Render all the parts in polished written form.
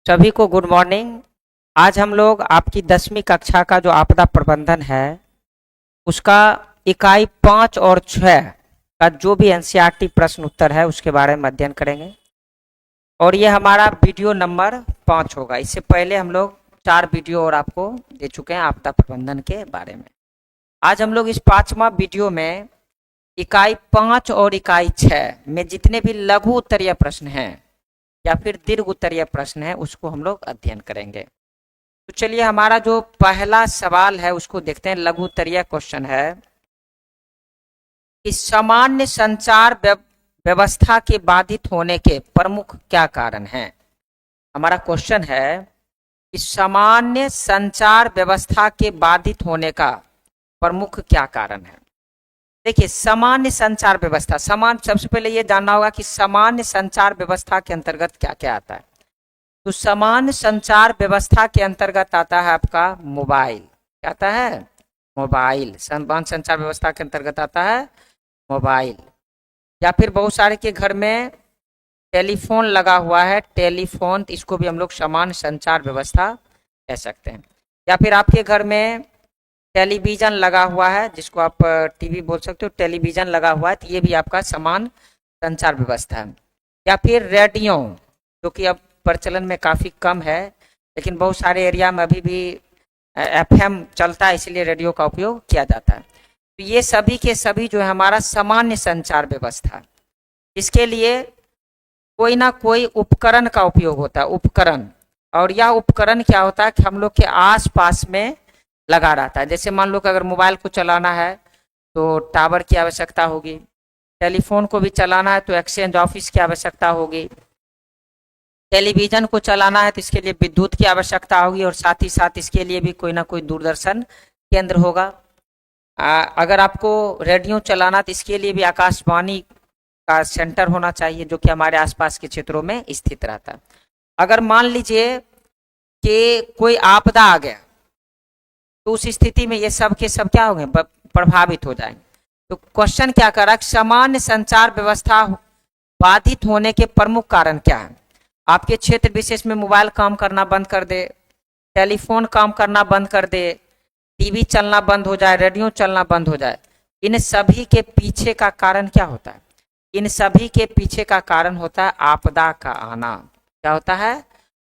सभी को good morning. आज हम लोग आपकी 10वीं कक्षा का जो आपदा प्रबंधन है उसका इकाई 5 और 6 का जो भी एनसीईआरटी प्रश्न उत्तर है उसके बारे में अध्ययन करेंगे और ये हमारा वीडियो नंबर 5 होगा। इससे पहले हम लोग 4 वीडियो और आपको दे चुके हैं आपदा प्रबंधन के बारे में। आज हम लोग इस 5वां वीडियो में इकाई 5 और इकाई 6 में जितने भी लघु उत्तरीय प्रश्न हैं या फिर दीर्घ उत्तरीय प्रश्न है उसको हम लोग अध्ययन करेंगे। तो चलिए हमारा जो पहला सवाल है उसको देखते हैं। लघु उत्तरीय क्वेश्चन है कि सामान्य संचार व्यवस्था के बाधित होने के प्रमुख क्या कारण हैं। हमारा क्वेश्चन है कि सामान्य संचार व्यवस्था के बाधित होने का प्रमुख क्या कारण है। देखिए, सामान्य संचार व्यवस्था, सबसे पहले ये जानना होगा कि सामान्य संचार व्यवस्था के अंतर्गत क्या क्या आता है। तो सामान्य संचार व्यवस्था के अंतर्गत आता है आपका मोबाइल। क्या आता है? मोबाइल। सामान्य संचार व्यवस्था के अंतर्गत आता है मोबाइल। या फिर बहुत सारे के घर में टेलीफोन लगा हुआ है, टेलीफोन, तो इसको भी हम लोग सामान्य संचार व्यवस्था कह सकते हैं। या फिर आपके घर में टेलीविज़न लगा हुआ है, जिसको आप टीवी बोल सकते हो, टेलीविज़न लगा हुआ है, तो ये भी आपका समान संचार व्यवस्था है। या फिर रेडियो, जो कि अब प्रचलन में काफ़ी कम है, लेकिन बहुत सारे एरिया में अभी भी एफएम चलता है, इसलिए रेडियो का उपयोग किया जाता है। तो ये सभी के सभी जो है हमारा सामान्य संचार व्यवस्था, इसके लिए कोई ना कोई उपकरण का उपयोग होता है, उपकरण। और यह उपकरण क्या होता है कि हम लोग के आस पास में लगा रहता है। जैसे मान लो कि अगर मोबाइल को चलाना है तो टावर की आवश्यकता होगी, टेलीफोन को भी चलाना है तो एक्सचेंज ऑफिस की आवश्यकता होगी, टेलीविज़न को चलाना है तो इसके लिए विद्युत की आवश्यकता होगी और साथ ही साथ इसके लिए भी कोई ना कोई दूरदर्शन केंद्र होगा। अगर आपको रेडियो चलाना तो इसके लिए भी आकाशवाणी का सेंटर होना चाहिए, जो कि हमारे आसपास के क्षेत्रों में स्थित रहता है। अगर मान लीजिए कि कोई आपदा आ गया तो उस स्थिति में ये सब के सब क्या होंगे? प्रभावित हो जाएंगे। तो क्वेश्चन क्या कर रहा है? सामान्य संचार व्यवस्था बाधित होने के प्रमुख कारण क्या है। आपके क्षेत्र विशेष में मोबाइल काम करना बंद कर दे, टेलीफोन काम करना बंद कर दे, टीवी चलना बंद हो जाए, रेडियो चलना बंद हो जाए, इन सभी के पीछे का कारण क्या होता है? इन सभी के पीछे का कारण होता है आपदा का आना। क्या होता है?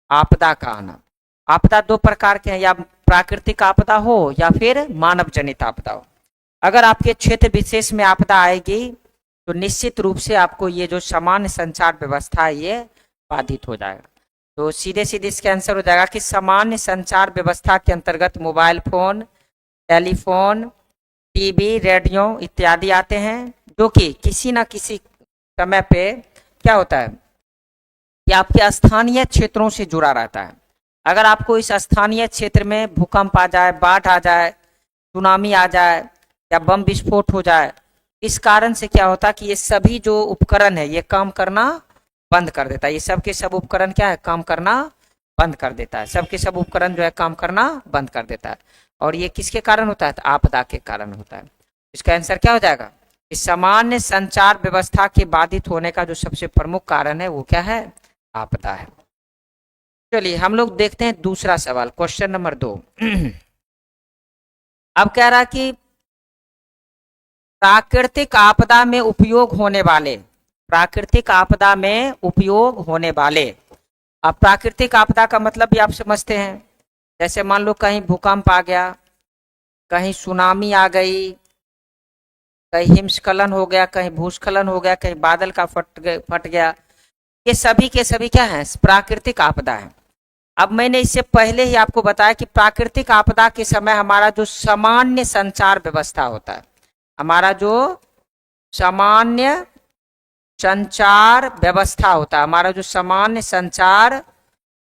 आपदा का आना। आपदा दो प्रकार के हैं, या प्राकृतिक आपदा हो या फिर मानव जनित आपदा हो। अगर आपके क्षेत्र विशेष में आपदा आएगी तो निश्चित रूप से आपको ये जो सामान्य संचार व्यवस्था है ये बाधित हो जाएगा। तो सीधे सीधे इसका आंसर हो जाएगा कि सामान्य संचार व्यवस्था के अंतर्गत mobile phone, telephone, TV, radio इत्यादि आते हैं, जो कि किसी न किसी समय पे क्या होता है कि आपके स्थानीय क्षेत्रों से जुड़ा रहता है। अगर आपको इस स्थानीय क्षेत्र में भूकंप आ जाए, बाढ़ आ जाए, सुनामी आ जाए या बम विस्फोट हो जाए, इस कारण से क्या होता है कि ये सभी जो उपकरण है ये काम करना बंद कर देता है। ये सब के सब उपकरण क्या है? काम करना बंद कर देता है। सब के सब उपकरण जो है काम करना बंद कर देता है। और ये किसके कारण होता है? तो आपदा के कारण होता है। इसका आंसर क्या हो जाएगा? इस सामान्य संचार व्यवस्था के बाधित होने का जो सबसे प्रमुख कारण है वो क्या है? आपदा है। चलिए हम लोग देखते हैं दूसरा सवाल, क्वेश्चन नंबर 2। अब कह रहा कि प्राकृतिक आपदा में उपयोग होने वाले, प्राकृतिक आपदा में उपयोग होने वाले। अब प्राकृतिक आपदा का मतलब भी आप समझते हैं। जैसे मान लो कहीं भूकंप आ गया, कहीं सुनामी आ गई, कहीं हिमस्खलन हो गया, कहीं भूस्खलन हो गया, कहीं बादल का फट गया, ये सभी के सभी क्या है? प्राकृतिक आपदा है। अब मैंने इससे पहले ही आपको बताया कि प्राकृतिक आपदा के समय हमारा जो सामान्य संचार व्यवस्था होता है, हमारा जो सामान्य संचार व्यवस्था होता है, हमारा जो सामान्य संचार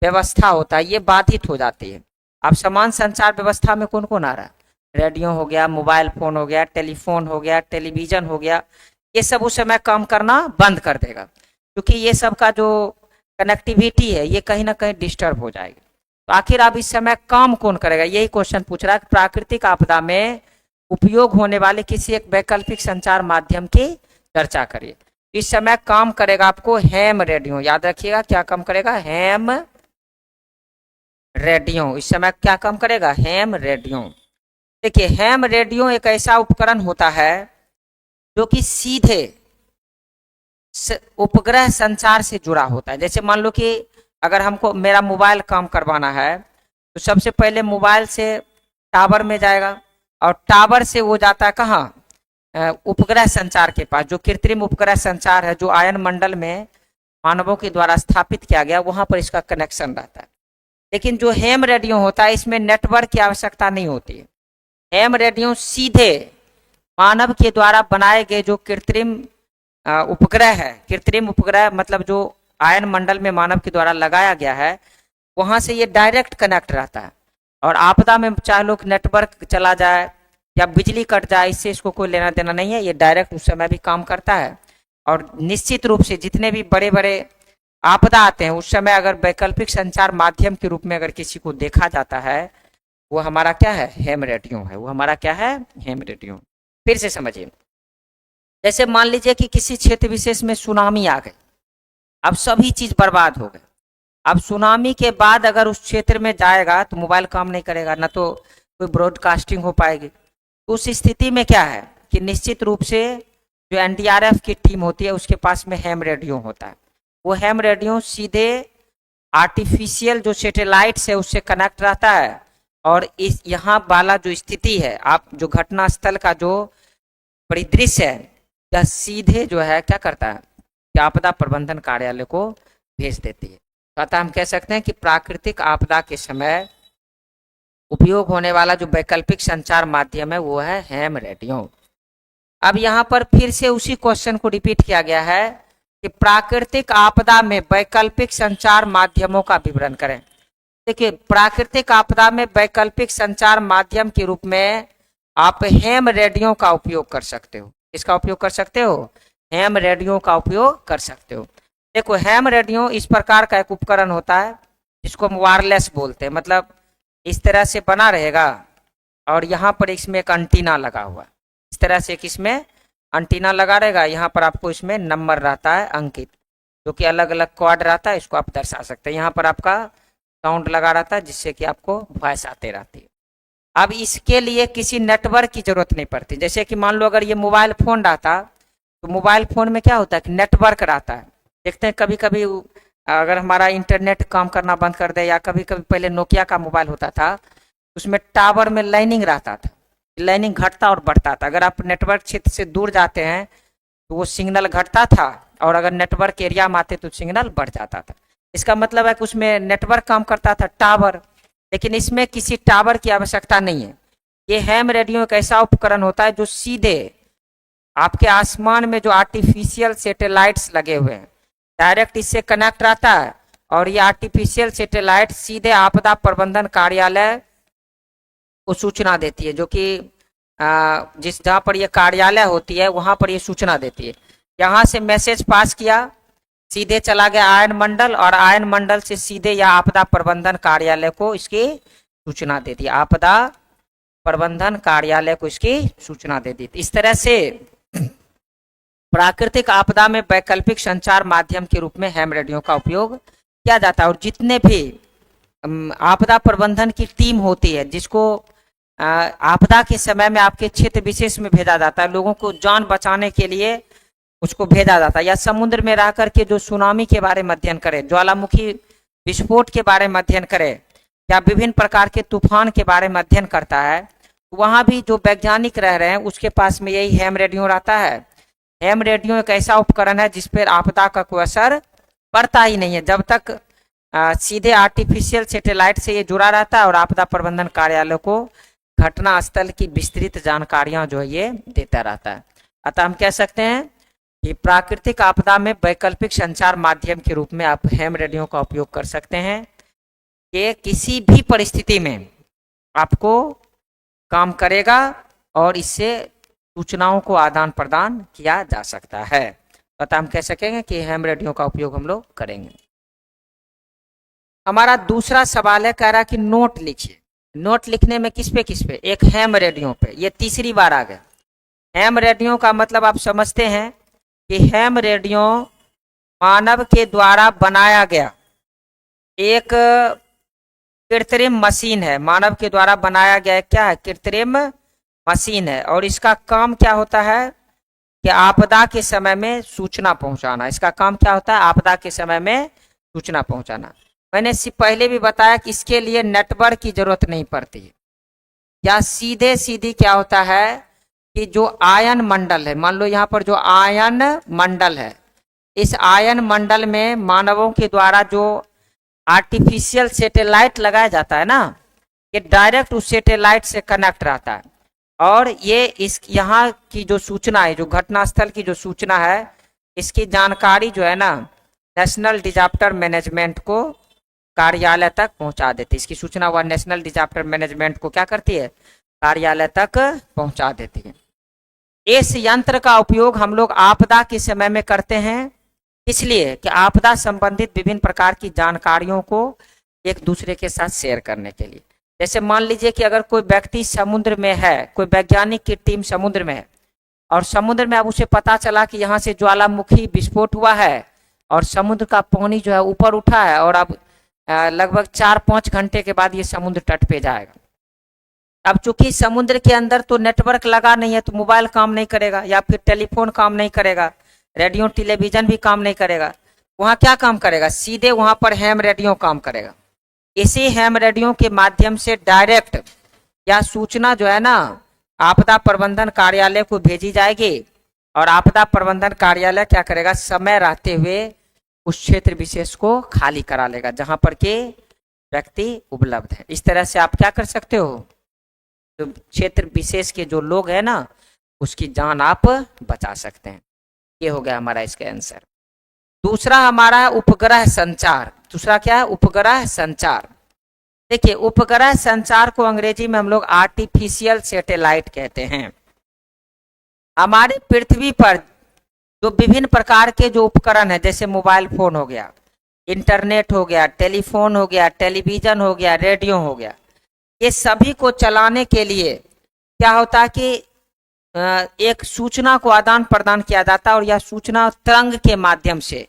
व्यवस्था होता है ये बाधित हो जाती है। अब सामान्य संचार व्यवस्था में कौन कौन आ रहा है? रेडियो हो गया, मोबाइल फोन हो गया, टेलीफोन हो गया, टेलीविजन हो गया, ये सब उस समय काम करना बंद कर देगा, क्योंकि ये सब का जो कनेक्टिविटी है ये कहीं ना कहीं डिस्टर्ब हो जाएगी। तो आखिर अब इस समय काम कौन करेगा? यही क्वेश्चन पूछ रहा है कि प्राकृतिक आपदा में उपयोग होने वाले किसी एक वैकल्पिक संचार माध्यम की चर्चा करिए। इस समय काम करेगा आपको हैम रेडियो। याद रखिएगा क्या काम करेगा? हैम रेडियो, इस समय क्या काम करेगा, हैम रेडियो। देखिए हैम रेडियो एक ऐसा उपकरण होता है जो कि सीधे उपग्रह संचार से जुड़ा होता है। जैसे मान लो कि अगर हमको मेरा मोबाइल काम करवाना है तो सबसे पहले मोबाइल से टावर में जाएगा और टावर से वो जाता है कहाँ, उपग्रह संचार के पास, जो कृत्रिम उपग्रह संचार है जो आयन मंडल में मानवों के द्वारा स्थापित किया गया, वहां पर इसका कनेक्शन रहता है। लेकिन जो हैम रेडियो होता है इसमें नेटवर्क की आवश्यकता नहीं होती है। हैम रेडियो सीधे मानव के द्वारा बनाए गए जो कृत्रिम उपग्रह है, कृत्रिम उपग्रह मतलब जो आयन मंडल में मानव के द्वारा लगाया गया है, वहां से ये डायरेक्ट कनेक्ट रहता है। और आपदा में चाहे लोग नेटवर्क चला जाए या बिजली कट जाए, इससे इसको कोई लेना देना नहीं है, ये डायरेक्ट उस समय भी काम करता है। और निश्चित रूप से जितने भी बड़े बड़े आपदा आते हैं उस समय अगर वैकल्पिक संचार माध्यम के रूप में अगर किसी को देखा जाता है, वो हमारा क्या है, हैम रेडियो है। वो हमारा क्या है, हैम रेडियो। फिर से समझिए, जैसे मान लीजिए कि किसी क्षेत्र विशेष में सुनामी आ गई, अब सभी चीज बर्बाद हो गए। अब सुनामी के बाद अगर उस क्षेत्र में जाएगा तो मोबाइल काम नहीं करेगा, ना तो कोई ब्रॉडकास्टिंग हो पाएगी। उस स्थिति में क्या है कि निश्चित रूप से जो एनडीआरएफ की टीम होती है उसके पास में हैम रेडियो होता है। वो हैम रेडियो सीधे आर्टिफिशियल जो सैटेलाइट्स है उससे कनेक्ट रहता है और इस यहाँ वाला जो स्थिति है, आप जो घटना स्थल का जो परिदृश्य है, यह सीधे जो है क्या करता है कि आपदा प्रबंधन कार्यालय को भेज देती है। तो अतः हम कह सकते हैं कि प्राकृतिक आपदा के समय उपयोग होने वाला जो वैकल्पिक संचार माध्यम है वो है हैम रेडियो। अब यहाँ पर फिर से उसी क्वेश्चन को रिपीट किया गया है कि प्राकृतिक आपदा में वैकल्पिक संचार माध्यमों का विवरण करें। देखिए प्राकृतिक आपदा में वैकल्पिक संचार माध्यम के रूप में आप हैम रेडियो का उपयोग कर सकते हो। इसका उपयोग कर सकते हो, हैम रेडियो का उपयोग कर सकते हो। देखो हैम रेडियो इस प्रकार का एक उपकरण होता है जिसको हम वायरलेस बोलते हैं, मतलब इस तरह से बना रहेगा और यहाँ पर इसमें एक एंटीना लगा हुआ है। इस तरह से एक इसमें एंटीना लगा रहेगा, यहाँ पर आपको इसमें नंबर रहता है अंकित, जो कि अलग अलग कोड रहता है, इसको आप दर्शा सकते हैं। यहाँ पर आपका साउंड लगा रहता है जिससे कि आपको वॉइस आते रहती है। अब इसके लिए किसी नेटवर्क की जरूरत नहीं पड़ती। जैसे कि मान लो अगर ये मोबाइल फोन रहता तो मोबाइल फोन में क्या होता है कि नेटवर्क रहता है। देखते हैं कभी कभी अगर हमारा इंटरनेट काम करना बंद कर दे, या कभी कभी पहले नोकिया का मोबाइल होता था उसमें टावर में लाइनिंग रहता था, लाइनिंग घटता और बढ़ता था। अगर आप नेटवर्क क्षेत्र से दूर जाते हैं तो वो सिग्नल घटता था और अगर नेटवर्क एरिया में आते तो सिग्नल बढ़ जाता था। इसका मतलब है कि उसमें नेटवर्क काम करता था, टावर। लेकिन इसमें किसी टावर की आवश्यकता नहीं है। ये हैम रेडियो एक ऐसा उपकरण होता है जो सीधे आपके आसमान में जो आर्टिफिशियल सैटेलाइट्स लगे हुए हैं डायरेक्ट इससे कनेक्ट रहता है और ये आर्टिफिशियल सैटेलाइट सीधे आपदा प्रबंधन कार्यालय को सूचना देती है, जो कि जिस जहाँ पर ये कार्यालय होती है वहां पर ये सूचना देती है। यहाँ से मैसेज पास किया, सीधे चला गया आयन मंडल और आयन मंडल से सीधे यह आपदा प्रबंधन कार्यालय को इसकी सूचना दे दी, आपदा प्रबंधन कार्यालय को इसकी सूचना दे दी। इस तरह से प्राकृतिक आपदा में वैकल्पिक संचार माध्यम के रूप में हैम रेडियो का उपयोग किया जाता है। और जितने भी आपदा प्रबंधन की टीम होती है जिसको आपदा के समय में आपके क्षेत्र विशेष में भेजा जाता है, लोगों को जान बचाने के लिए उसको भेजा जाता है, या समुद्र में रह करके जो सुनामी के बारे में अध्ययन करे, ज्वालामुखी विस्फोट के बारे में अध्ययन करे, या विभिन्न प्रकार के तूफान के बारे में अध्ययन करता है, वहां भी जो वैज्ञानिक रह रहे हैं उसके पास में यही हैम रेडियो रहता है। हैम रेडियो एक ऐसा उपकरण है जिस पर आपदा का कोई असर पड़ता ही नहीं है जब तक सीधे आर्टिफिशियल सैटेलाइट से ये जुड़ा रहता है और आपदा प्रबंधन कार्यालय को घटना स्थल की विस्तृत जानकारियां जो है ये देता रहता है। अतः हम कह सकते हैं कि प्राकृतिक आपदा में वैकल्पिक संचार माध्यम के रूप में आप हैम रेडियो का उपयोग कर सकते हैं। ये किसी भी परिस्थिति में आपको काम करेगा और इससे सूचनाओं को आदान प्रदान किया जा सकता है। अतः हम कह सकेंगे कि हैम रेडियो का उपयोग हम लोग करेंगे। हमारा दूसरा सवाल है, कह रहा कि नोट लिखिए। नोट लिखने में किस पे, एक हैम रेडियो पे। ये तीसरी बार आ गया। हैम रेडियो का मतलब आप समझते हैं कि हैम रेडियो मानव के द्वारा बनाया गया एक कृत्रिम मशीन है, मानव के द्वारा बनाया गया क्या है, कृत्रिम मशीन है। और इसका काम क्या होता है कि आपदा के समय में सूचना पहुंचाना। इसका काम क्या होता है, आपदा के समय में सूचना पहुंचाना। मैंने पहले भी बताया कि इसके लिए नेटवर्क की जरूरत नहीं पड़ती है, या सीधे सीधी क्या होता है कि जो आयन मंडल है, मान लो यहाँ पर जो आयन मंडल है, इस आयन मंडल में मानवों के द्वारा जो आर्टिफिशियल सैटेलाइट लगाया जाता है ना, ये डायरेक्ट उस सैटेलाइट से कनेक्ट रहता है। और ये इस यहाँ की जो सूचना है, जो घटनास्थल की जो सूचना है, इसकी जानकारी जो है ना नेशनल डिजास्टर मैनेजमेंट को कार्यालय तक पहुंचा देती है। इसकी सूचना वह नेशनल डिजास्टर मैनेजमेंट को क्या करती है, कार्यालय तक पहुंचा देती है। इस यंत्र का उपयोग हम लोग आपदा के समय में करते हैं, इसलिए कि आपदा संबंधित विभिन्न प्रकार की जानकारियों को एक दूसरे के साथ शेयर करने के लिए। जैसे मान लीजिए कि अगर कोई व्यक्ति समुद्र में है, कोई वैज्ञानिक की टीम समुद्र में है, और समुद्र में अब उसे पता चला कि यहाँ से ज्वालामुखी विस्फोट हुआ है और समुद्र का पानी जो है ऊपर उठा है, और अब लगभग 4-5 घंटे के बाद ये समुद्र तट पे जाएगा। अब चूंकि समुद्र के अंदर तो नेटवर्क लगा नहीं है, तो मोबाइल काम नहीं करेगा, या फिर टेलीफोन काम नहीं करेगा, रेडियो टेलीविजन भी काम नहीं करेगा। वहाँ क्या काम करेगा, सीधे वहाँ पर हैम रेडियो काम करेगा। इसी हैम रेडियो के माध्यम से डायरेक्ट या सूचना जो है ना आपदा प्रबंधन कार्यालय को भेजी जाएगी, और आपदा प्रबंधन कार्यालय क्या करेगा, समय रहते हुए उस क्षेत्र विशेष को खाली करा लेगा जहां पर के व्यक्ति उपलब्ध है। इस तरह से आप क्या कर सकते हो, तो क्षेत्र विशेष के जो लोग हैं ना उसकी जान आप बचा सकते हैं। ये हो गया हमारा इसका आंसर। दूसरा हमारा है उपग्रह संचार। दूसरा क्या है, उपग्रह संचार। देखिए उपग्रह संचार को अंग्रेजी में हम लोग आर्टिफिशियल सैटेलाइट कहते हैं। हमारी पृथ्वी पर जो विभिन्न प्रकार के जो उपकरण है, जैसे मोबाइल फोन हो गया, इंटरनेट हो गया, टेलीफोन हो गया, टेलीविजन हो गया, रेडियो हो गया, ये सभी को चलाने के लिए क्या होता है कि एक सूचना को आदान प्रदान किया जाता है, और यह सूचना तरंग के माध्यम से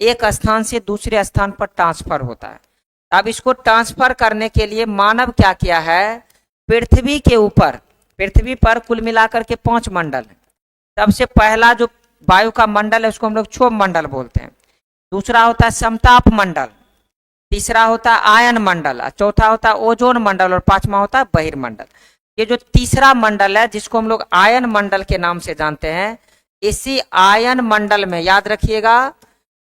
एक स्थान से दूसरे स्थान पर ट्रांसफर होता है। अब इसको ट्रांसफर करने के लिए मानव क्या किया है, पृथ्वी के ऊपर, पृथ्वी पर कुल मिलाकर के 5 मंडल है। सबसे पहला जो वायु का मंडल है उसको हम लोग क्षोभ मंडल बोलते हैं। दूसरा होता है समताप मंडल, तीसरा होता है आयन मंडल, चौथा होता है ओजोन मंडल, और 5वां होता है बहिर्मंडल। ये जो तीसरा मंडल है जिसको हम लोग आयन मंडल के नाम से जानते हैं, इसी आयन मंडल में याद रखिएगा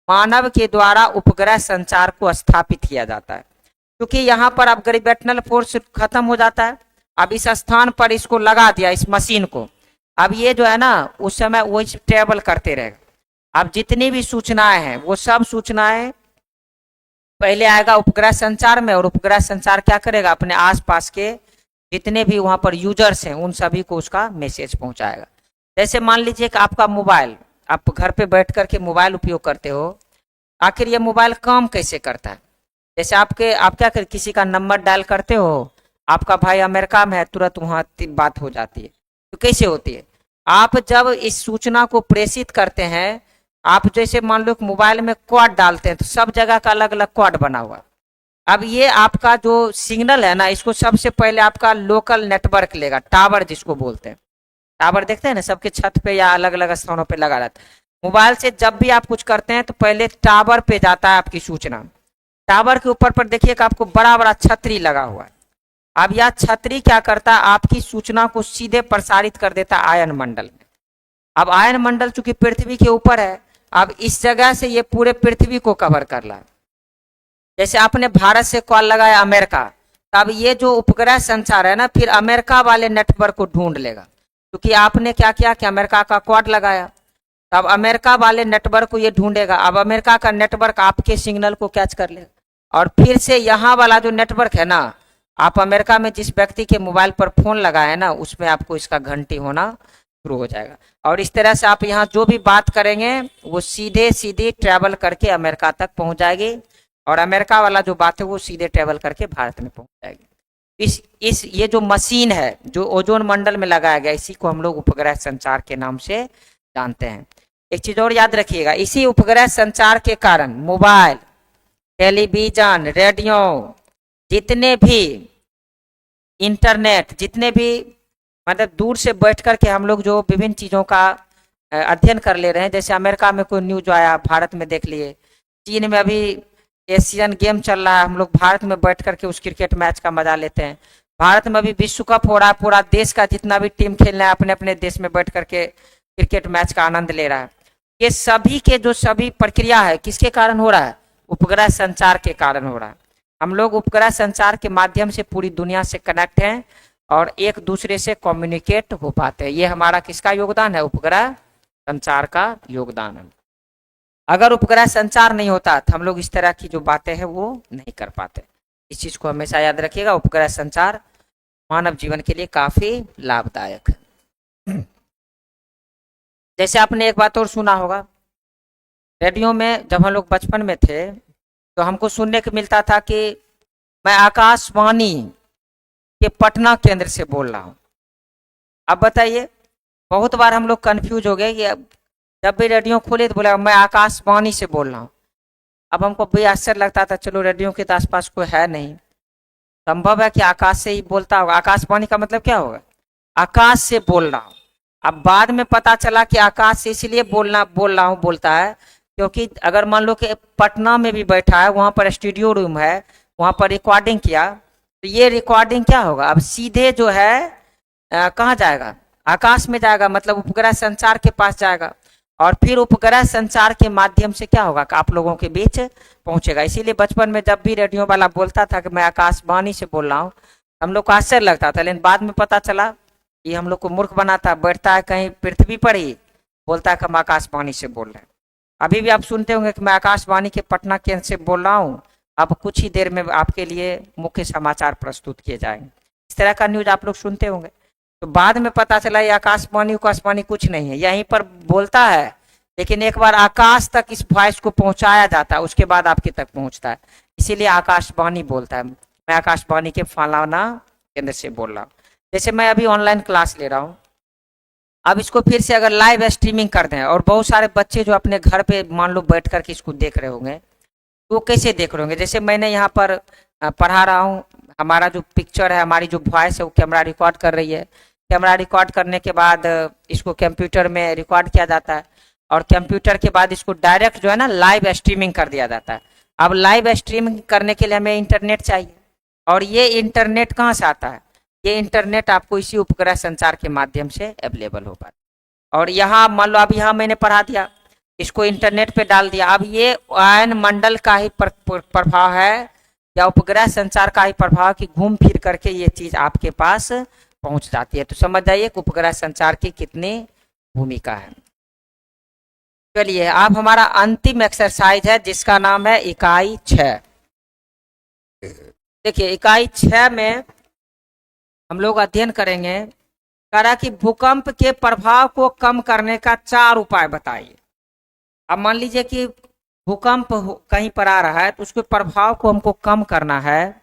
मानव के द्वारा उपग्रह संचार को स्थापित किया जाता है। क्योंकि यहाँ पर अब ग्रेविटेशनल फोर्स खत्म हो जाता है, अब इस स्थान पर इसको लगा दिया, इस मशीन को, अब ये जो है ना उस समय वो ट्रेवल करते रहेगा। अब जितनी भी सूचनाएं हैं वो सब सूचनाएं पहले आएगा उपग्रह संचार में, और उपग्रह संचार क्या करेगा, अपने आसपास के जितने भी वहां पर यूजर्स हैं उन सभी को उसका मैसेज पहुंचाएगा। जैसे मान लीजिए कि आपका मोबाइल, आप घर पे बैठ करके मोबाइल उपयोग करते हो, आखिर ये मोबाइल काम कैसे करता है। जैसे आप क्या कर किसी का नंबर डायल करते हो, आपका भाई अमेरिका में है, तुरंत वहां बात हो जाती है। तो कैसे होती है, आप जब इस सूचना को प्रेषित करते हैं, आप जैसे मान लो मोबाइल में कोड डालते हैं तो सब जगह का अलग अलग कोड बना हुआ। अब ये आपका जो सिग्नल है ना, इसको सबसे पहले आपका लोकल नेटवर्क लेगा, टावर जिसको बोलते हैं। टावर देखते हैं ना सबके छत पे या अलग अलग स्थानों पे लगा रहता है। मोबाइल से जब भी आप कुछ करते हैं तो पहले टावर पे जाता है आपकी सूचना। टावर के ऊपर पर देखिए कि आपको बड़ा बड़ा छतरी लगा हुआ है। अब यह छतरी क्या करता है, आपकी सूचना को सीधे प्रसारित कर देता है आयन मंडल में। अब आयन मंडल चूंकि पृथ्वी के ऊपर है, अब इस जगह से ये पूरे पृथ्वी को कवर कर रहा है। जैसे आपने भारत से कॉल लगाया अमेरिका, तब ये जो उपग्रह संचार है ना, फिर अमेरिका वाले नेटवर्क को ढूंढ लेगा, क्योंकि आपने क्या किया कि अमेरिका का कोड लगाया, तब अमेरिका वाले नेटवर्क को ये ढूंढेगा। अब अमेरिका का नेटवर्क आपके सिग्नल को कैच कर लेगा, और फिर से यहाँ वाला जो नेटवर्क है ना, आप अमेरिका में जिस व्यक्ति के मोबाइल पर फोन लगाए ना, उसमें आपको इसका घंटी होना शुरू हो जाएगा। और इस तरह से आप यहाँ जो भी बात करेंगे वो सीधे सीधे ट्रैवल करके अमेरिका तक पहुंच जाएगी, और अमेरिका वाला जो बात है वो सीधे ट्रैवल करके भारत में पहुंच जाएगी। ये जो मशीन है जो ओजोन मंडल में लगाया गया, इसी को हम लोग उपग्रह संचार के नाम से जानते हैं। एक चीज और याद रखिएगा, इसी उपग्रह संचार के कारण मोबाइल, टेलीविजन, रेडियो जितने भी इंटरनेट, जितने भी मतलब दूर से बैठ कर के हम लोग जो विभिन्न चीज़ों का अध्ययन कर ले रहे हैं, जैसे अमेरिका में कोई न्यूज आया, भारत में देख लिए, चीन में अभी एशियन गेम चल रहा है, हम लोग भारत में बैठ करके उस क्रिकेट मैच का मजा लेते हैं। भारत में अभी विश्व कप हो रहा है, पूरा देश का जितना भी टीम खेल रहा है अपने अपने देश में बैठ करके क्रिकेट मैच का आनंद ले रहा है। ये सभी के जो सभी प्रक्रिया है किसके कारण हो रहा है? उपग्रह संचार के कारण हो रहा है। हम लोग उपग्रह संचार के माध्यम से पूरी दुनिया से कनेक्ट हैं और एक दूसरे से कम्युनिकेट हो पाते हैं। ये हमारा किसका योगदान है? उपग्रह संचार का योगदान है। अगर उपग्रह संचार नहीं होता तो हम लोग इस तरह की जो बातें हैं वो नहीं कर पाते। इस चीज को हमेशा याद रखिएगा, उपग्रह संचार मानव जीवन के लिए काफी लाभदायक है। जैसे आपने एक बात और सुना होगा, रेडियो में जब हम लोग बचपन में थे तो हमको सुनने को मिलता था कि मैं आकाशवाणी के पटना केंद्र से बोल रहा हूँ। अब बताइए, बहुत बार हम लोग कंफ्यूज हो गए कि जब भी रेडियो खोले तो बोला मैं आकाशवाणी से बोल रहा हूँ। अब हमको भी आश्चर्य लगता था, चलो रेडियो के आसपास कोई है नहीं, संभव है कि आकाश से ही बोलता होगा। आकाशवाणी का मतलब क्या होगा? आकाश से बोल रहा हूँ। अब बाद में पता चला कि आकाश से इसलिए बोल रहा हूँ बोलता है क्योंकि अगर मान लो कि पटना में भी बैठा है, वहाँ पर स्टूडियो रूम है, वहाँ पर रिकॉर्डिंग किया, तो ये रिकॉर्डिंग क्या होगा? अब सीधे जो है कहाँ जाएगा? आकाश में जाएगा, मतलब उपग्रह संचार के पास जाएगा और फिर उपग्रह संचार के माध्यम से क्या होगा कि आप लोगों के बीच पहुंचेगा। इसीलिए बचपन में जब भी रेडियो वाला बोलता था कि मैं आकाशवाणी से बोल रहा हूँ, हम लोग को आश्चर्य लगता था, लेकिन बाद में पता चला ये हम लोग को मूर्ख बनाता। बैठता है कहीं पृथ्वी पर ही, बोलता है कि हम आकाशवाणी से बोल रहे हैं। अभी भी आप सुनते होंगे कि मैं आकाशवाणी के पटना केंद्र से बोल रहा हूँ। अब कुछ ही देर में आपके लिए मुख्य समाचार प्रस्तुत किए जाएंगे। इस तरह का न्यूज आप लोग सुनते होंगे। तो बाद में पता चला ये आकाशवाणी कुछ नहीं है, यहीं पर बोलता है, लेकिन एक बार आकाश तक इस वॉइस को पहुंचाया जाता है, उसके बाद आपके तक पहुंचता है। इसीलिए आकाशवाणी बोलता है, मैं आकाशवाणी के फलाना केंद्र से बोल रहा हूँ। जैसे मैं अभी ऑनलाइन क्लास ले रहा हूँ, अब इसको फिर से अगर लाइव स्ट्रीमिंग कर दें और बहुत सारे बच्चे जो अपने घर पे मान लो बैठ करके इसको देख रहे होंगे, तो कैसे देख रहे होंगे? जैसे मैंने यहाँ पर पढ़ा रहा हूँ, हमारा जो पिक्चर है, हमारी जो वॉइस है वो कैमरा रिकॉर्ड कर रही है। कैमरा रिकॉर्ड करने के बाद इसको कंप्यूटर में रिकॉर्ड किया जाता है और कंप्यूटर के बाद इसको डायरेक्ट जो है ना लाइव स्ट्रीमिंग कर दिया जाता है। अब लाइव स्ट्रीमिंग करने के लिए हमें इंटरनेट चाहिए और ये इंटरनेट कहाँ से आता है? ये इंटरनेट आपको इसी उपग्रह संचार के माध्यम से अवेलेबल हो पाता है। और यहाँ मान लो अभी यहाँ मैंने पढ़ा दिया, इसको इंटरनेट पे डाल दिया। अब ये आयन मंडल का ही प्रभाव है या उपग्रह संचार का ही प्रभाव कि घूम फिर करके ये चीज आपके पास पहुंच जाती है। तो समझ जाइए उपग्रह संचार की कितनी भूमिका है। चलिए अब हमारा अंतिम एक्सरसाइज है जिसका नाम है इकाई 6। देखिए इकाई 6 में हम लोग अध्ययन करेंगे, कह रहा कि भूकंप के प्रभाव को कम करने का 4 उपाय बताइए। अब मान लीजिए कि भूकंप कहीं पर आ रहा है तो उसके प्रभाव को हमको कम करना है,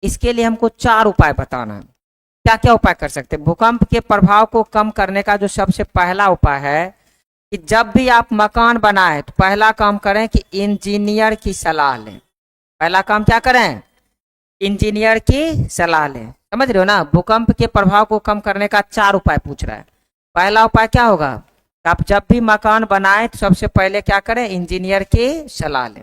इसके लिए हमको 4 उपाय बताना है। क्या क्या उपाय कर सकते हैं? भूकंप के प्रभाव को कम करने का जो सबसे पहला उपाय है कि जब भी आप मकान बनाएं तो पहला काम करें कि इंजीनियर की सलाह लें। पहला काम क्या करें? इंजीनियर की सलाह लें। समझ रहे हो ना? भूकंप के प्रभाव को कम करने का 4 उपाय पूछ रहा है। पहला उपाय क्या होगा? आप जब भी मकान बनाएं तो सबसे पहले क्या करें? इंजीनियर की सलाह लें।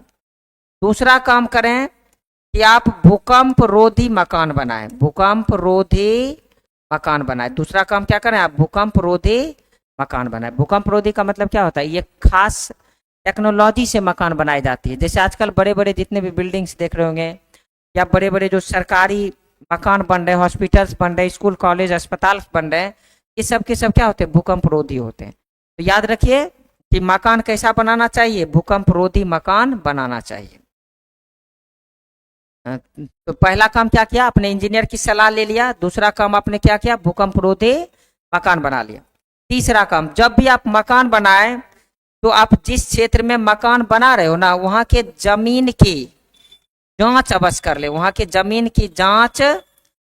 दूसरा काम करें कि आप भूकंप रोधी मकान बनाएं। भूकंप रोधी मकान बनाएं। दूसरा काम क्या करें? आप भूकंप रोधी मकान बनाएं। भूकंप रोधी का मतलब क्या होता है? ये खास टेक्नोलॉजी से मकान बनाई जाती है। जैसे आजकल बड़े बड़े जितने भी बिल्डिंग्स देख रहे होंगे या बड़े बड़े जो सरकारी मकान बन रहे हैं, हॉस्पिटल्स बन रहे हैं, स्कूल कॉलेज अस्पताल बन रहे हैं, ये सब के सब क्या होते हैं? भूकंप रोधी होते हैं। तो याद रखिए कि मकान कैसा बनाना चाहिए? भूकंप रोधी मकान बनाना चाहिए। तो पहला काम क्या किया? आपने इंजीनियर की सलाह ले लिया। दूसरा काम आपने क्या किया? भूकंप रोधी मकान बना लिया। तीसरा काम, जब भी आप मकान बनाएं तो आप जिस क्षेत्र में मकान बना रहे हो ना, वहां के जमीन की जांच अवश्य कर ले। वहां के जमीन की जांच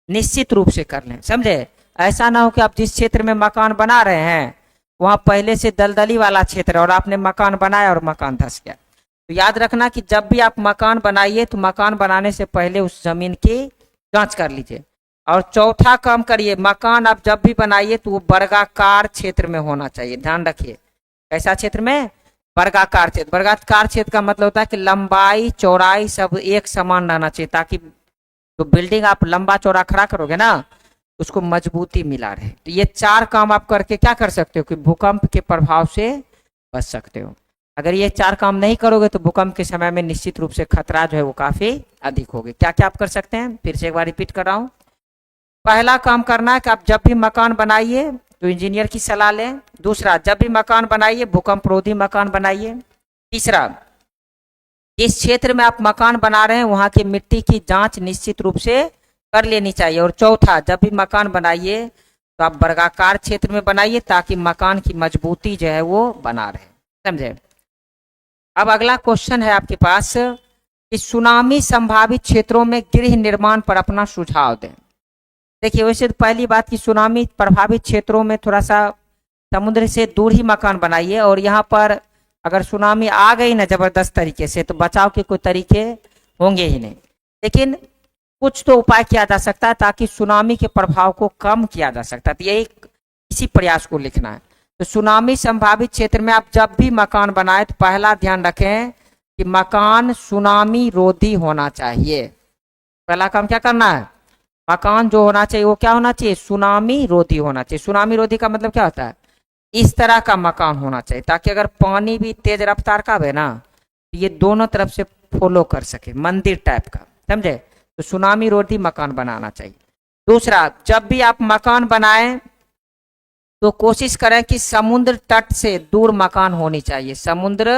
निश्चित रूप से कर लें। समझे? ऐसा ना हो कि आप जिस क्षेत्र में मकान बना रहे हैं वहां पहले से दलदली वाला क्षेत्र है और आपने मकान बनाया और मकान धंस गया। तो याद रखना कि जब भी आप मकान बनाइए तो मकान बनाने से पहले उस जमीन की जांच कर लीजिए। और चौथा काम करिए, मकान आप जब भी बनाइए तो वो वर्गाकार क्षेत्र में होना चाहिए। ध्यान रखिए, कैसा क्षेत्र में? वर्गाकार क्षेत्र। वर्गाकार क्षेत्र का मतलब होता है कि लंबाई चौड़ाई सब एक समान रहना चाहिए, ताकि जो बिल्डिंग आप लंबा चौड़ा खड़ा करोगे ना उसको मजबूती मिला रहे। तो ये 4 काम आप करके क्या कर सकते हो कि भूकंप के प्रभाव से बच सकते हो। अगर ये 4 काम नहीं करोगे तो भूकंप के समय में निश्चित रूप से खतरा जो है वो काफी अधिक होगी। क्या क्या आप कर सकते हैं, फिर से एक बार रिपीट कर रहा हूं। पहला काम करना है कि आप जब भी मकान बनाइए तो इंजीनियर की सलाह लें। दूसरा, जब भी मकान बनाइए भूकंप रोधी मकान बनाइए। तीसरा, जिस क्षेत्र में आप मकान बना रहे हैं वहां की मिट्टी की जांच निश्चित रूप से कर लेनी चाहिए। और चौथा, जब भी मकान बनाइए तो आप वर्गाकार क्षेत्र में बनाइए ताकि मकान की मजबूती जो है वो बना रहे। समझे? अब अगला क्वेश्चन है आपके पास कि सुनामी संभावित क्षेत्रों में गृह निर्माण पर अपना सुझाव दें। देखिए, वैसे तो पहली बात कि सुनामी प्रभावित क्षेत्रों में थोड़ा सा समुद्र से दूर ही मकान बनाइए। और यहाँ पर अगर सुनामी आ गई ना जबरदस्त तरीके से तो बचाव के कोई तरीके होंगे ही नहीं। लेकिन कुछ तो उपाय किया जा सकता है ताकि सुनामी के प्रभाव को कम किया जा सकता है। तो यही इसी प्रयास को लिखना है। तो सुनामी संभावित क्षेत्र में आप जब भी मकान बनाए तो पहला ध्यान रखें कि मकान सुनामी रोधी होना चाहिए। पहला काम क्या करना है, मकान जो होना चाहिए वो क्या होना चाहिए, सुनामी रोधी होना चाहिए। सुनामी रोधी का मतलब क्या होता है, इस तरह का मकान होना चाहिए ताकि अगर पानी भी तेज रफ्तार का है ना तो ये दोनों तरफ से फॉलो कर सके, मंदिर टाइप का। समझे? तो सुनामी रोधी मकान बनाना चाहिए। दूसरा, जब भी आप मकान बनाएं तो कोशिश करें कि समुद्र तट से दूर मकान होनी चाहिए। समुद्र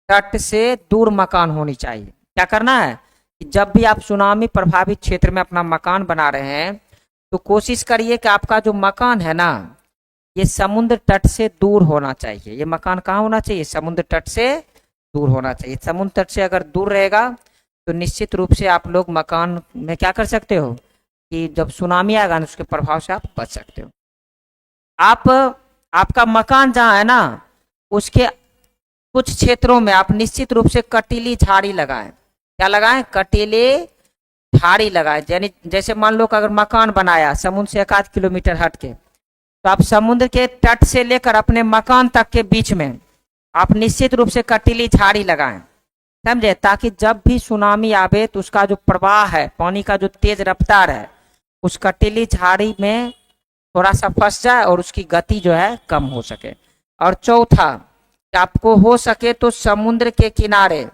तट से दूर मकान होनी चाहिए। क्या करना है कि जब भी आप सुनामी प्रभावित क्षेत्र में अपना मकान बना रहे हैं तो कोशिश करिए कि आपका जो मकान है ना ये समुद्र तट से दूर होना चाहिए। ये मकान कहाँ होना चाहिए, समुद्र तट से दूर होना चाहिए। समुद्र तट से अगर दूर रहेगा तो निश्चित रूप से आप लोग मकान में क्या कर सकते हो कि जब सुनामी आएगा ना उसके प्रभाव से आप बच सकते हो। आपका मकान जहाँ है ना उसके कुछ क्षेत्रों में आप निश्चित रूप से कटीली झाड़ी लगाएं। क्या लगाएं, कटीली झाड़ी लगाएं। यानी जैसे मान लो कि अगर मकान बनाया समुद्र से 1 किलोमीटर हट के, तो आप समुद्र के तट से लेकर अपने मकान तक के बीच में आप निश्चित रूप से कटीली झाड़ी लगाएं। समझे? ताकि जब भी सुनामी आवे तो उसका जो प्रवाह है, पानी का जो तेज रफ्तार है, उस कटीली झाड़ी में थोड़ा सा फंस जाए और उसकी गति जो है कम हो सके। और चौथा, आपको हो सके तो समुद्र के किनारे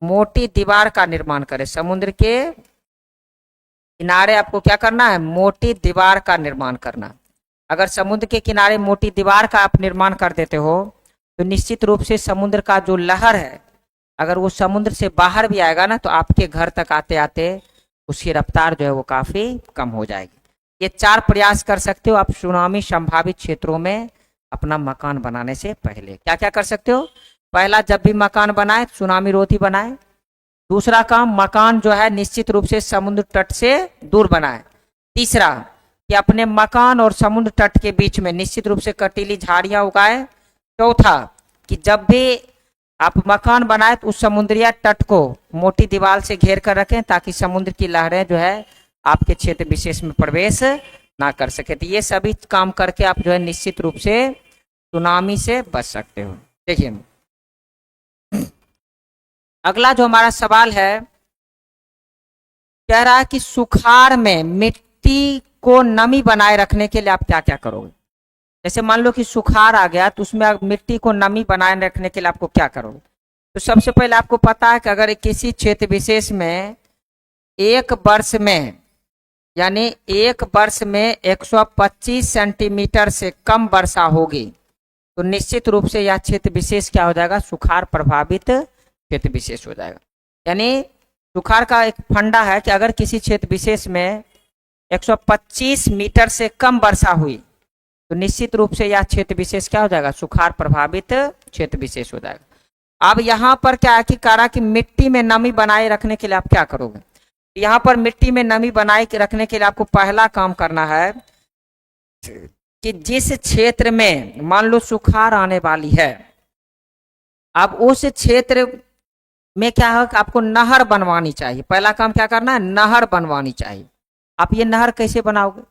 मोटी दीवार का निर्माण करें। समुद्र के किनारे आपको क्या करना है, मोटी दीवार का निर्माण करना। अगर समुद्र के किनारे मोटी दीवार का आप निर्माण कर देते हो तो निश्चित रूप से समुद्र का जो लहर है अगर वो समुद्र से बाहर भी आएगा ना तो आपके घर तक आते आते उसकी रफ्तार जो है वो काफी कम हो जाएगी। ये 4 प्रयास कर सकते हो आप सुनामी संभावित क्षेत्रों में अपना मकान बनाने से पहले। क्या क्या कर सकते हो, पहला, जब भी मकान बनाए सुनामी रोधी बनाए। दूसरा काम, मकान जो है निश्चित रूप से समुद्र तट से दूर बनाए। तीसरा, कि अपने मकान और समुद्र तट के बीच में निश्चित रूप से कटीली झाड़ियां उगाए। चौथा, कि जब भी आप मकान बनाए तो उस समुद्रीय तट को मोटी दीवार से घेर कर रखें ताकि समुद्र की लहरें जो है आपके क्षेत्र विशेष में प्रवेश ना कर सके। तो ये सभी काम करके आप जो है निश्चित रूप से सुनामी से बच सकते हो। देखिए, अगला जो हमारा सवाल है कह रहा है कि सुखाड़ में मिट्टी को नमी बनाए रखने के लिए आप क्या क्या करोगे। जैसे मान लो कि सुखाड़ आ गया तो उसमें मिट्टी को नमी बनाए रखने के लिए आपको क्या करोगे। तो सबसे पहले आपको पता है कि अगर किसी क्षेत्र विशेष में एक वर्ष में यानी एक वर्ष में 125 सेंटीमीटर से कम वर्षा होगी तो निश्चित रूप से यह क्षेत्र विशेष क्या हो जाएगा, सुखाड़ प्रभावित क्षेत्र विशेष हो जाएगा। यानी सुखाड़ का एक फंडा है कि अगर किसी क्षेत्र विशेष में 125 मीटर से कम वर्षा हुई तो निश्चित रूप से यह क्षेत्र विशेष क्या हो जाएगा, सुखाड़ प्रभावित क्षेत्र विशेष हो जाएगा। अब यहाँ पर क्या है कि कहा कि मिट्टी में नमी बनाए रखने के लिए आप क्या करोगे। यहाँ पर मिट्टी में नमी बनाए रखने के लिए आपको पहला काम करना है कि जिस क्षेत्र में मान लो सुखाड़ आने वाली है अब उस क्षेत्र में क्या है कि आपको नहर बनवानी चाहिए। पहला काम क्या करना है, नहर बनवानी चाहिए। आप ये नहर कैसे बनाओगे,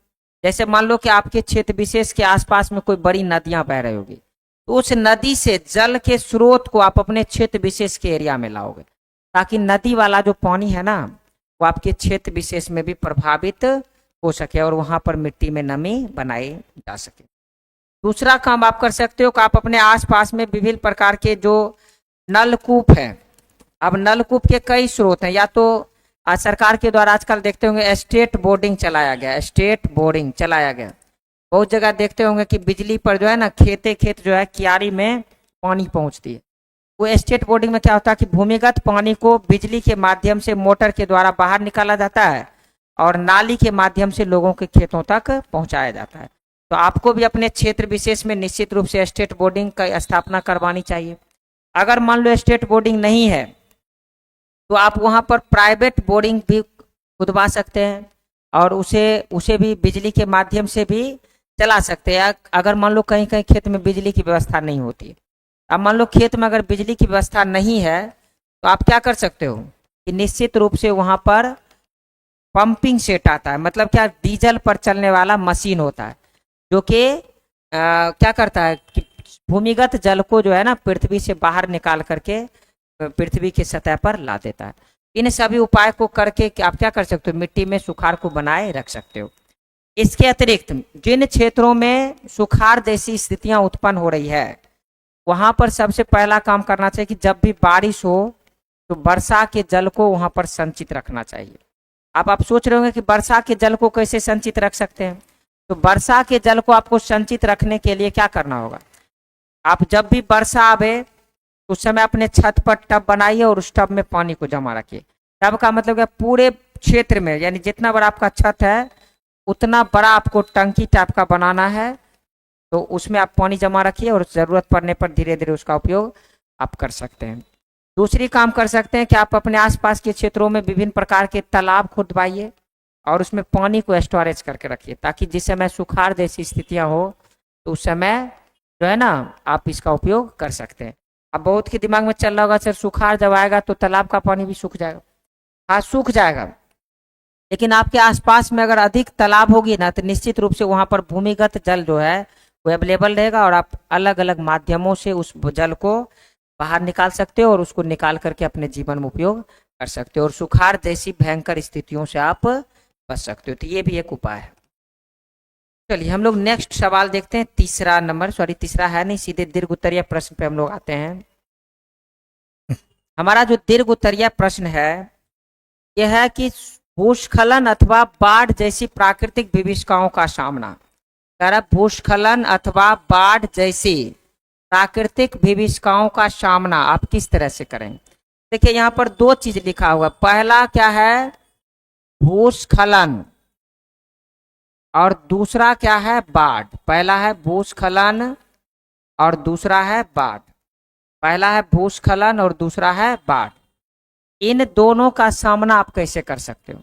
जैसे मान लो कि आपके क्षेत्र विशेष के आसपास में कोई बड़ी नदियां बह रही होगी, तो उस नदी से जल के स्रोत को आप अपने क्षेत्र विशेष के एरिया में लाओगे, ताकि नदी वाला जो पानी है ना वो आपके क्षेत्र विशेष में भी प्रभावित हो सके और वहां पर मिट्टी में नमी बनाई जा सके। दूसरा काम आप कर सकते हो कि आप अपने आसपास में विभिन्न प्रकार के जो नलकूप हैं, अब नलकूप के कई स्रोत हैं, या तो सरकार के द्वारा आजकल देखते होंगे स्टेट बोर्डिंग चलाया गया, स्टेट बोर्डिंग चलाया गया। बहुत जगह देखते होंगे कि बिजली पर जो है ना खेते खेत जो है क्यारी में पानी पहुंचती है। वो स्टेट बोर्डिंग में क्या होता है कि भूमिगत पानी को बिजली के माध्यम से मोटर के द्वारा बाहर निकाला जाता है और नाली के माध्यम से लोगों के खेतों तक पहुंचाया जाता है। तो आपको भी अपने क्षेत्र विशेष में निश्चित रूप से स्टेट बोर्डिंग का स्थापना करवानी चाहिए। अगर मान लो स्टेट बोर्डिंग नहीं है तो आप वहां पर प्राइवेट बोर्डिंग भी खुदवा सकते हैं और उसे भी बिजली के माध्यम से भी चला सकते हैं। अगर मान लो कहीं कहीं खेत में बिजली की व्यवस्था नहीं होती, अब मान लो खेत में अगर बिजली की व्यवस्था नहीं है तो आप क्या कर सकते हो कि निश्चित रूप से वहां पर पंपिंग सेट आता है, मतलब क्या, डीजल पर चलने वाला मशीन होता है जो कि क्या करता है कि भूमिगत जल को जो है ना पृथ्वी से बाहर निकाल करके पृथ्वी की सतह पर ला देता है। इन सभी उपाय को करके आप क्या कर सकते हो, मिट्टी में सुखाड़ को बनाए रख सकते हो। इसके अतिरिक्त जिन क्षेत्रों में सुखाड़ जैसी स्थितियां उत्पन्न हो रही है वहां पर सबसे पहला काम करना चाहिए कि जब भी बारिश हो तो वर्षा के जल को वहां पर संचित रखना चाहिए। आप सोच रहे होंगे कि वर्षा के जल को कैसे संचित रख सकते हैं, तो वर्षा के जल को आपको संचित रखने के लिए क्या करना होगा, आप जब भी वर्षा आवे उस समय अपने छत पर टब बनाइए और उस टब में पानी को जमा रखिए। टब का मतलब क्या, पूरे क्षेत्र में, यानी जितना बड़ा आपका छत है उतना बड़ा आपको टंकी टाइप का बनाना है, तो उसमें आप पानी जमा रखिए और जरूरत पड़ने पर धीरे धीरे उसका उपयोग आप कर सकते हैं। दूसरी काम कर सकते हैं कि आप अपने आसपास के क्षेत्रों में विभिन्न प्रकार के तालाब खुदवाइए और उसमें पानी को स्टोरेज करके रखिए, ताकि जिस समय सुखाड़ जैसी स्थितियां हो तो उस समय जो है ना आप इसका उपयोग कर सकते हैं। अब बहुत के दिमाग में चल रहा होगा सर सुखाड़ जब आएगा तो तालाब का पानी भी सूख जाएगा। हाँ सूख जाएगा, लेकिन आपके आसपास में अगर अधिक तालाब होगी ना तो निश्चित रूप से वहां पर भूमिगत जल जो है वो अवेलेबल रहेगा और आप अलग अलग माध्यमों से उस जल को बाहर निकाल सकते हो और उसको निकाल करके अपने जीवन में उपयोग कर सकते हो और सुखाड़ जैसी भयंकर स्थितियों से आप बच सकते हो। तो ये भी एक उपाय है। चलिए हम लोग नेक्स्ट सवाल देखते हैं, तीसरा नंबर, सॉरी तीसरा है नहीं, सीधे दीर्घ उत्तरीय प्रश्न पे हम लोग आते हैं। हमारा जो दीर्घ उत्तरीय प्रश्न है यह है कि भूस्खलन अथवा बाढ़ जैसी प्राकृतिक विभीषिकाओं का सामना, भूस्खलन अथवा बाढ़ जैसी प्राकृतिक विभीषिकाओं का सामना आप किस तरह से करें। देखिए यहाँ पर दो चीज लिखा हुआ, पहला क्या है भूस्खलन और दूसरा क्या है बाढ़। पहला है भूस्खलन और दूसरा है बाढ़, पहला है भूस्खलन और दूसरा है बाढ़। इन दोनों का सामना आप कैसे कर सकते हो,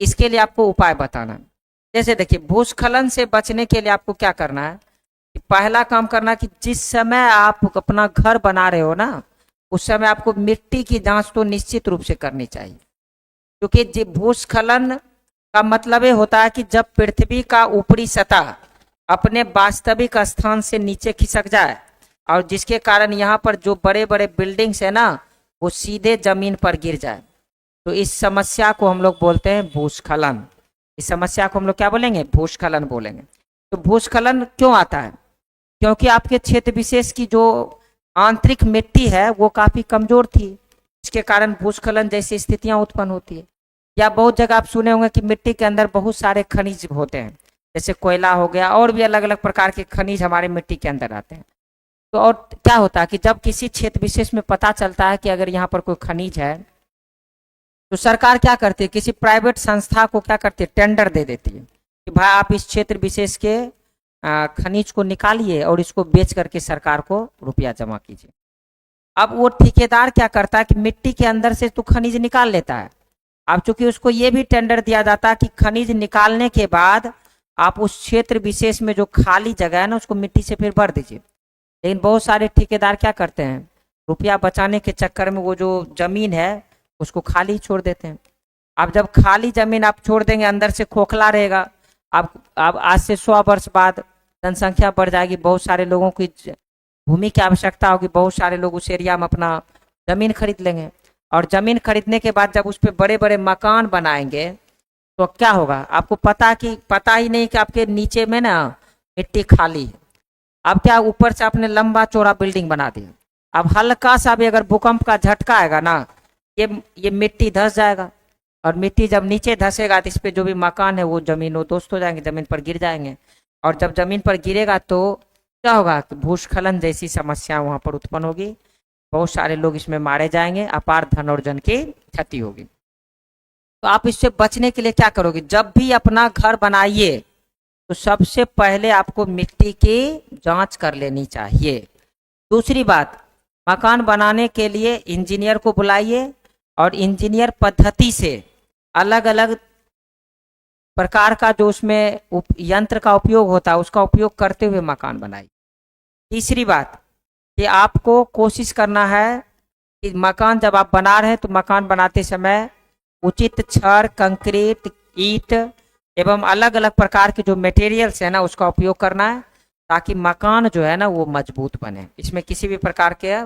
इसके लिए आपको उपाय बताना है। जैसे देखिए भूस्खलन से बचने के लिए आपको क्या करना है कि पहला काम करना कि जिस समय आप अपना घर बना रहे हो ना उस समय आपको मिट्टी की जांच तो निश्चित रूप से करनी चाहिए, क्योंकि भूस्खलन का मतलब ये होता है कि जब पृथ्वी का ऊपरी सतह अपने वास्तविक स्थान से नीचे खिसक जाए और जिसके कारण यहाँ पर जो बड़े बड़े बिल्डिंग्स है ना वो सीधे जमीन पर गिर जाए, तो इस समस्या को हम लोग बोलते हैं भूस्खलन। इस समस्या को हम लोग क्या बोलेंगे, भूस्खलन बोलेंगे। तो भूस्खलन क्यों आता है, क्योंकि आपके क्षेत्र विशेष की जो आंतरिक मिट्टी है वो काफी कमजोर थी, इसके कारण भूस्खलन जैसी स्थितियां उत्पन्न होती है। या बहुत जगह आप सुने होंगे कि मिट्टी के अंदर बहुत सारे खनिज होते हैं, जैसे कोयला हो गया और भी अलग अलग प्रकार के खनिज हमारे मिट्टी के अंदर आते हैं। तो और क्या होता है कि जब किसी क्षेत्र विशेष में पता चलता है कि अगर यहाँ पर कोई खनिज है तो सरकार क्या करती है, किसी प्राइवेट संस्था को क्या करती है, टेंडर दे देती है कि भाई आप इस क्षेत्र विशेष के खनिज को निकालिए और इसको बेच करके सरकार को रुपया जमा कीजिए। अब वो ठेकेदार क्या करता है कि मिट्टी के अंदर से तो खनिज निकाल लेता है, अब चूंकि उसको ये भी टेंडर दिया जाता है कि खनिज निकालने के बाद आप उस क्षेत्र विशेष में जो खाली जगह है ना उसको मिट्टी से फिर भर दीजिए। लेकिन बहुत सारे ठेकेदार क्या करते हैं रुपया बचाने के चक्कर में वो जो जमीन है उसको खाली छोड़ देते हैं। अब जब खाली जमीन आप छोड़ देंगे, अंदर से खोखला रहेगा। अब आज से 100 वर्ष बाद जनसंख्या बढ़ जाएगी, बहुत सारे लोगों की भूमि की आवश्यकता होगी, बहुत सारे लोग उस एरिया में अपना जमीन खरीद लेंगे। और जमीन खरीदने के बाद जब उस पर बड़े बड़े मकान बनाएंगे तो क्या होगा, आपको पता ही नहीं कि आपके नीचे में ना मिट्टी खाली है। अब क्या, ऊपर से आपने लंबा चौड़ा बिल्डिंग बना दिया, अब हल्का सा भी अगर भूकंप का झटका आएगा ना, ये मिट्टी धंस जाएगा। और मिट्टी जब नीचे धंसेगा तो इस पे जो भी मकान है वो जमीन दोस्त हो जाएंगे, जमीन पर गिर जाएंगे। और जब जमीन पर गिरेगा तो क्या होगा कि भूस्खलन जैसी समस्या वहां पर उत्पन्न होगी, बहुत सारे लोग इसमें मारे जाएंगे, अपार धन और जन की क्षति होगी। तो आप इससे बचने के लिए क्या करोगे, जब भी अपना घर बनाइए तो सबसे पहले आपको मिट्टी की जांच कर लेनी चाहिए। दूसरी बात, मकान बनाने के लिए इंजीनियर को बुलाइए और इंजीनियर पद्धति से अलग अलग प्रकार का जो उसमें यंत्र का उपयोग होता है उसका उपयोग करते हुए मकान बनाइए। तीसरी बात कि आपको कोशिश करना है कि मकान जब आप बना रहे हैं तो मकान बनाते समय उचित छड़, कंक्रीट, ईंट एवं अलग अलग प्रकार के जो मटेरियल्स है ना उसका उपयोग करना है, ताकि मकान जो है ना वो मजबूत बने। इसमें किसी भी प्रकार के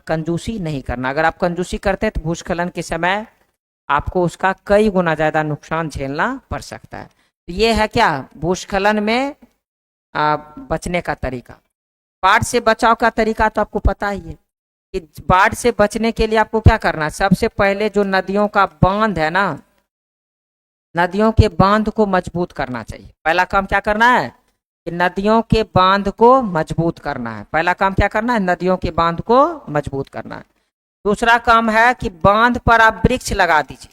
कंजूसी नहीं करना। अगर आप कंजूसी करते हैं तो भूस्खलन के समय आपको उसका कई गुना ज़्यादा नुकसान झेलना पड़ सकता है। तो ये है क्या, भूस्खलन में बचने का तरीका। बाढ़ से बचाव का तरीका तो आपको पता ही है कि बाढ़ से बचने के लिए आपको क्या करना है। सबसे पहले जो नदियों का बांध है ना, नदियों के बांध को मजबूत करना चाहिए। पहला काम क्या करना है कि नदियों के बांध को मजबूत करना है। पहला काम क्या करना है, नदियों के बांध को मजबूत करना है। दूसरा काम है कि बांध पर आप वृक्ष लगा दीजिए।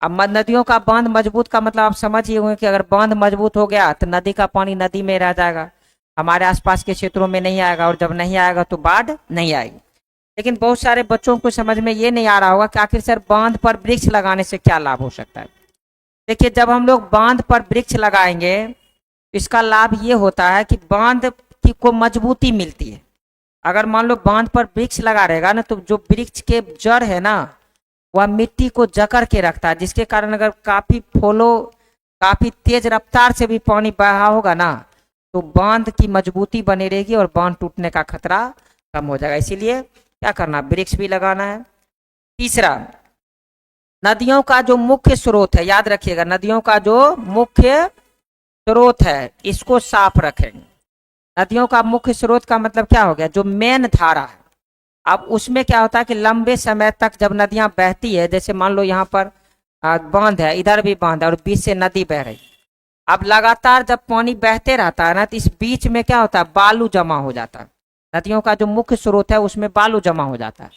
अब नदियों का बांध मजबूत का मतलब आप समझिए होंगे कि अगर बांध मजबूत हो गया तो नदी का पानी नदी में रह जाएगा, हमारे आसपास के क्षेत्रों में नहीं आएगा, और जब नहीं आएगा तो बाढ़ नहीं आएगी। लेकिन बहुत सारे बच्चों को समझ में ये नहीं आ रहा होगा कि आखिर सर बांध पर वृक्ष लगाने से क्या लाभ हो सकता है। देखिए, जब हम लोग बांध पर वृक्ष लगाएंगे तो इसका लाभ ये होता है कि बांध की को मजबूती मिलती है। अगर मान लो बांध पर वृक्ष लगा रहेगा ना, तो जो वृक्ष के जड़ है ना वह मिट्टी को जकड़ के रखता है, जिसके कारण अगर काफी तेज रफ्तार से भी पानी बहा होगा ना तो बांध की मजबूती बनी रहेगी और बांध टूटने का खतरा कम हो जाएगा। इसीलिए क्या करना, वृक्ष भी लगाना है। तीसरा, नदियों का जो मुख्य स्रोत है, याद रखिएगा, नदियों का जो मुख्य स्रोत है इसको साफ रखेंगे। नदियों का मुख्य स्रोत का मतलब क्या हो गया, जो मेन धारा है। अब उसमें क्या होता है कि लंबे समय तक जब नदियां बहती है, जैसे मान लो यहाँ पर बांध है, इधर भी बांध है और बीच से नदी बह रही, अब लगातार जब पानी बहते रहता है ना तो इस बीच में क्या होता है, बालू जमा हो जाता है। नदियों का जो मुख्य स्रोत है उसमें बालू जमा हो जाता है।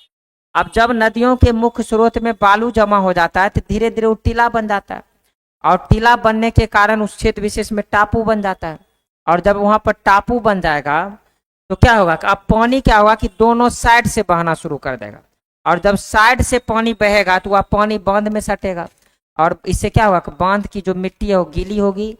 अब जब नदियों के मुख्य स्रोत में बालू जमा हो जाता है तो धीरे धीरे वो टीला बन जाता है, और टीला बनने के कारण उस क्षेत्र विशेष में टापू बन जाता है। और जब वहां पर टापू बन जाएगा तो क्या होगा, अब पानी क्या होगा कि दोनों साइड से बहना शुरू कर देगा, और जब साइड से पानी बहेगा तो वह पानी बांध में सटेगा, और इससे क्या होगा कि बांध की जो मिट्टी है वो गीली होगी,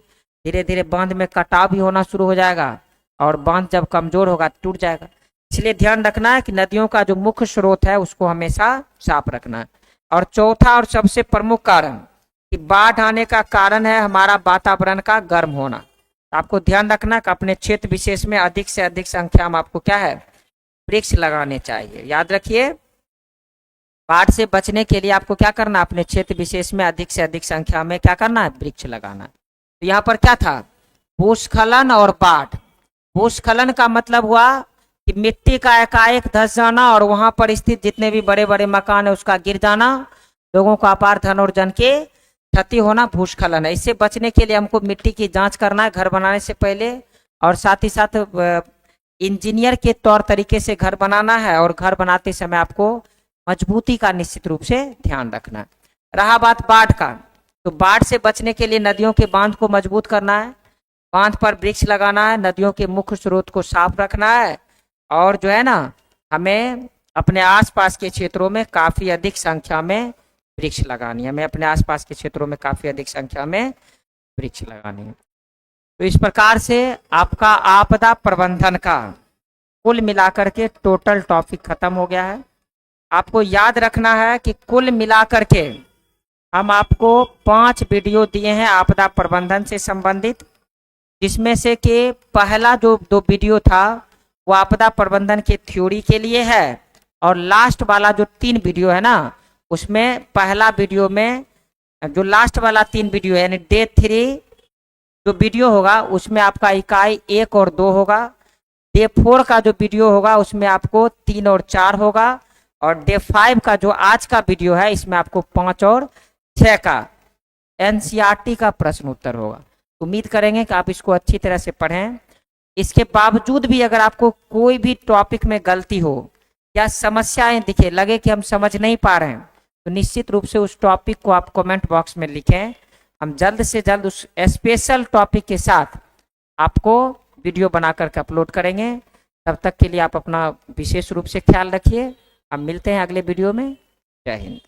धीरे धीरे बांध में कटाव भी होना शुरू हो जाएगा, और बांध जब कमजोर होगा टूट जाएगा। इसलिए ध्यान रखना है कि नदियों का जो मुख्य स्रोत है उसको हमेशा साफ रखना है। और चौथा और सबसे प्रमुख कारण कि बाढ़ आने का कारण है हमारा वातावरण का गर्म होना। आपको ध्यान रखना कि अपने क्षेत्र विशेष में अधिक से अधिक संख्या में आपको क्या है, वृक्ष लगाने चाहिए। याद रखिए, बाढ़ से बचने के लिए आपको क्या करना, अपने क्षेत्र विशेष में अधिक से अधिक संख्या में क्या करना है, वृक्ष लगाना है। तो यहाँ पर क्या था, भूस्खलन और बाढ़। भूस्खलन का मतलब हुआ कि मिट्टी का एकाएक धंस जाना और वहां पर स्थित जितने भी बड़े बड़े मकान है उसका गिर जाना, लोगों को अपार धन और जन के क्षति होना भूस्खलन है। इससे बचने के लिए हमको मिट्टी की जांच करना है घर बनाने से पहले, और साथ ही साथ इंजीनियर के तौर तरीके से घर बनाना है, और घर बनाते समय आपको मजबूती का निश्चित रूप से ध्यान रखना है। रहा बात बाढ़ का, तो बाढ़ से बचने के लिए नदियों के बांध को मजबूत करना है, बांध पर वृक्ष लगाना है, नदियों के मुख्य स्रोत को साफ रखना है, और जो है ना हमें अपने आसपास के क्षेत्रों में काफी अधिक संख्या में वृक्ष लगानी है। हमें अपने आसपास के क्षेत्रों में काफी अधिक संख्या में वृक्ष लगानी है। तो इस प्रकार से आपका आपदा प्रबंधन का कुल मिलाकर के टोटल टॉपिक खत्म हो गया है। आपको याद रखना है कि कुल मिलाकर के हम आपको 5 वीडियो दिए हैं आपदा प्रबंधन से संबंधित, जिसमें से कि पहला जो 2 वीडियो था वो आपदा प्रबंधन के थ्योरी के लिए है, और लास्ट वाला जो 3 वीडियो है ना, उसमें पहला वीडियो में जो लास्ट वाला 3 वीडियो है, यानी डे 3 जो वीडियो होगा उसमें आपका इकाई 1 और 2 होगा। डे 4 का जो वीडियो होगा उसमें आपको 3 और 4 होगा, और डे 5 का जो आज का वीडियो है इसमें आपको 5 और 6 का एनसीईआरटी का प्रश्न उत्तर होगा। उम्मीद करेंगे कि आप इसको अच्छी तरह से पढ़ें। इसके बावजूद भी अगर आपको कोई भी टॉपिक में गलती हो या समस्याएं दिखे, लगे कि हम समझ नहीं पा रहे हैं, तो निश्चित रूप से उस टॉपिक को आप कमेंट बॉक्स में लिखें। हम जल्द से जल्द उस स्पेशल टॉपिक के साथ आपको वीडियो बनाकर के अपलोड करेंगे। तब तक के लिए आप अपना विशेष रूप से ख्याल रखिए। हम मिलते हैं अगले वीडियो में। जय हिंद।